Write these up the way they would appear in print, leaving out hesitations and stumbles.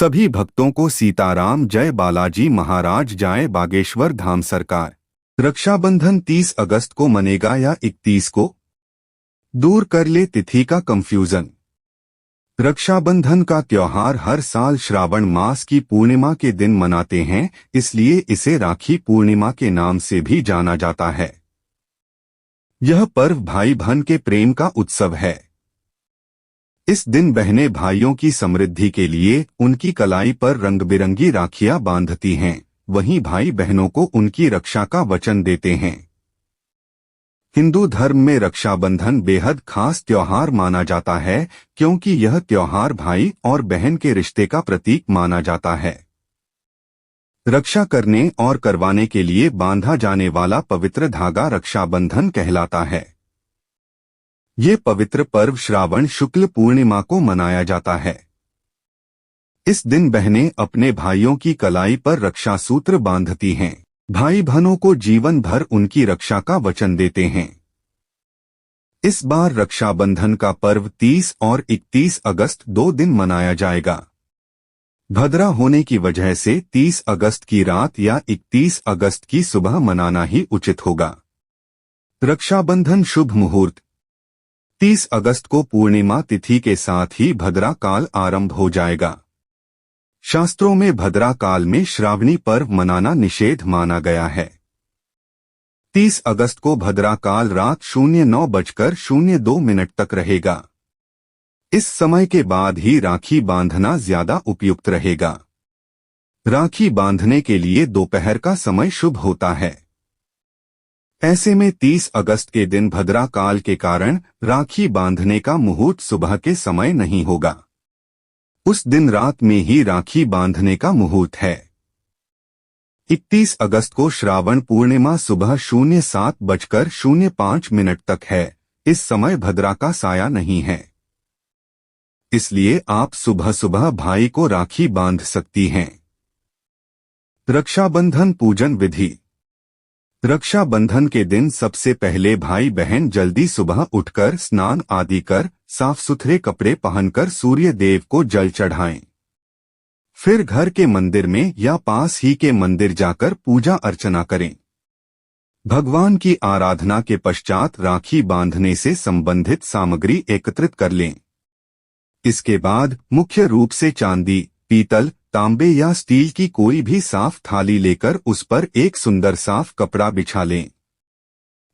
सभी भक्तों को सीताराम जय बालाजी महाराज जाए बागेश्वर धाम सरकार। रक्षाबंधन 30 अगस्त को मनेगा या 31 को? दूर कर ले तिथि का कंफ्यूजन। रक्षाबंधन का त्योहार हर साल श्रावण मास की पूर्णिमा के दिन मनाते हैं, इसलिए इसे राखी पूर्णिमा के नाम से भी जाना जाता है। यह पर्व भाई बहन के प्रेम का उत्सव है। इस दिन बहनें भाइयों की समृद्धि के लिए उनकी कलाई पर रंग बिरंगी राखियां बांधती हैं, वहीं भाई बहनों को उनकी रक्षा का वचन देते हैं। हिंदू धर्म में रक्षाबंधन बेहद खास त्योहार माना जाता है, क्योंकि यह त्योहार भाई और बहन के रिश्ते का प्रतीक माना जाता है। रक्षा करने और करवाने के लिए बांधा जाने वाला पवित्र धागा रक्षाबंधन कहलाता है। ये पवित्र पर्व श्रावण शुक्ल पूर्णिमा को मनाया जाता है। इस दिन बहनें अपने भाइयों की कलाई पर रक्षा सूत्र बांधती हैं। भाई बहनों को जीवन भर उनकी रक्षा का वचन देते हैं। इस बार रक्षाबंधन का पर्व 30 और 31 अगस्त 2 दिन मनाया जाएगा। भद्रा होने की वजह से 30 अगस्त की रात या 31 अगस्त की सुबह मनाना ही उचित होगा। रक्षाबंधन शुभ मुहूर्त 30 अगस्त को पूर्णिमा तिथि के साथ ही भद्रा काल आरंभ हो जाएगा। शास्त्रों में भद्रा काल में श्रावणी पर्व मनाना निषेध माना गया है। 30 अगस्त को भद्रा काल रात 09:02 तक रहेगा। इस समय के बाद ही राखी बांधना ज्यादा उपयुक्त रहेगा। राखी बांधने के लिए दोपहर का समय शुभ होता है। ऐसे में 30 अगस्त के दिन भद्रा काल के कारण राखी बांधने का मुहूर्त सुबह के समय नहीं होगा। उस दिन रात में ही राखी बांधने का मुहूर्त है। 31 अगस्त को श्रावण पूर्णिमा सुबह 07:05 तक है। इस समय भद्रा का साया नहीं है, इसलिए आप सुबह सुबह भाई को राखी बांध सकती हैं। रक्षाबंधन पूजन विधि। रक्षाबंधन के दिन सबसे पहले भाई बहन जल्दी सुबह उठकर स्नान आदि कर साफ सुथरे कपड़े पहनकर सूर्य देव को जल चढ़ाएं। फिर घर के मंदिर में या पास ही के मंदिर जाकर पूजा अर्चना करें। भगवान की आराधना के पश्चात राखी बांधने से संबंधित सामग्री एकत्रित कर लें। इसके बाद मुख्य रूप से चांदी, पीतल, तांबे या स्टील की कोई भी साफ थाली लेकर उस पर एक सुंदर साफ कपड़ा बिछा लें।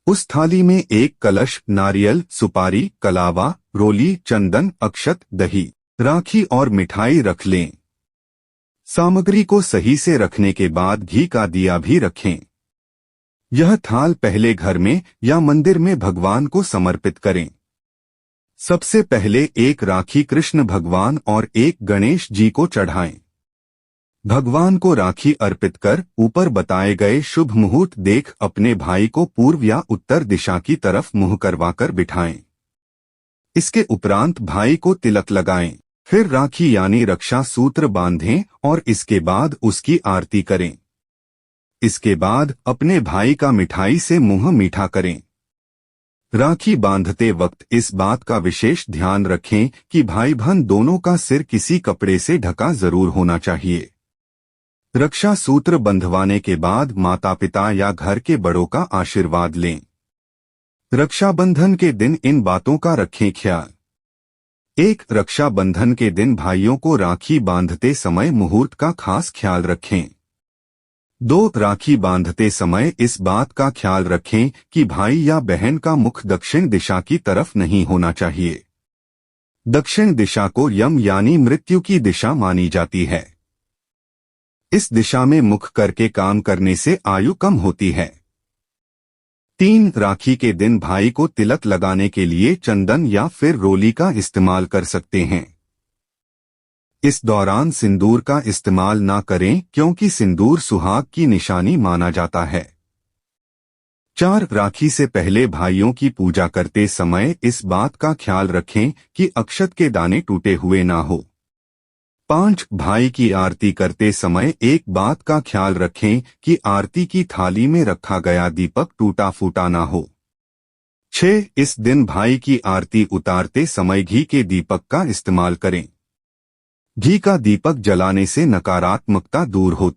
उस थाली में एक कलश, नारियल, सुपारी, कलावा, रोली, चंदन, अक्षत, दही, राखी और मिठाई रख लें। सामग्री को सही से रखने के बाद घी का दिया भी रखें। यह थाल पहले घर में या मंदिर में भगवान को समर्पित करें। सबसे पहले एक राखी कृष्ण भगवान और एक गणेश जी को चढ़ाएं। भगवान को राखी अर्पित कर ऊपर बताए गए शुभ मुहूर्त देख अपने भाई को पूर्व या उत्तर दिशा की तरफ मुंह करवाकर बिठाएं। इसके उपरांत भाई को तिलक लगाएं। फिर राखी यानी रक्षा सूत्र बांधें और इसके बाद उसकी आरती करें। इसके बाद अपने भाई का मिठाई से मुंह मीठा करें। राखी बांधते वक्त इस बात का विशेष ध्यान रखें कि भाई बहन दोनों का सिर किसी कपड़े से ढका जरूर होना चाहिए। रक्षा सूत्र बंधवाने के बाद माता पिता या घर के बड़ों का आशीर्वाद लें। रक्षाबंधन के दिन इन बातों का रखें ख्याल। 1. रक्षाबंधन के दिन भाइयों को राखी बांधते समय मुहूर्त का खास ख्याल रखें। 2. राखी बांधते समय इस बात का ख्याल रखें कि भाई या बहन का मुख दक्षिण दिशा की तरफ नहीं होना चाहिए। दक्षिण दिशा को यम यानी मृत्यु की दिशा मानी जाती है। इस दिशा में मुख करके काम करने से आयु कम होती है। 3. राखी के दिन भाई को तिलक लगाने के लिए चंदन या फिर रोली का इस्तेमाल कर सकते हैं। इस दौरान सिंदूर का इस्तेमाल ना करें, क्योंकि सिंदूर सुहाग की निशानी माना जाता है। 4. राखी से पहले भाइयों की पूजा करते समय इस बात का ख्याल रखें कि अक्षत के दाने टूटे हुए ना हो। 5. भाई की आरती करते समय एक बात का ख्याल रखें कि आरती की थाली में रखा गया दीपक टूटा फूटा ना हो। 6. इस दिन भाई की आरती उतारते समय घी के दीपक का इस्तेमाल करें। घी का दीपक जलाने से नकारात्मकता दूर होती